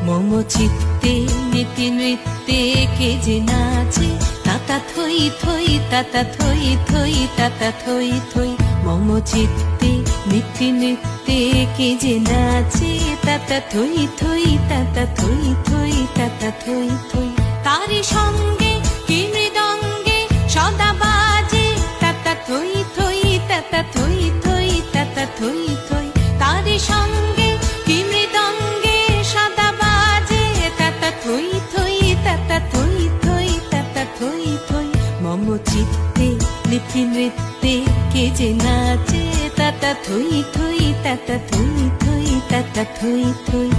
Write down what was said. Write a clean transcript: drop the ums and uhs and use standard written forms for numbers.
মম চিত্তে নীতি নৃত্যে কে যে নাচে, তাতা থই থই তাতা থই থই তাতা থই থই। মম চিত্তে নীতি নৃত্যে কে যে নাচে, তাতা থই থই তাতা থই থই তাতা থই থই। তারি সঙ্গে কি মৃদঙ্গে সদা বাজে, তাতা থই থই তাতা থই থই তাতা থই থই। তারি সঙ্গে কি মৃদঙ্গে সদা বাজে, তাতা থই থই তাতা থই থই তাতা থই থই। মম চিত্তে নীতি নৃত্যে কে যে নাচে, তাতা থই থই তাতা থই থই তাতা থই থই।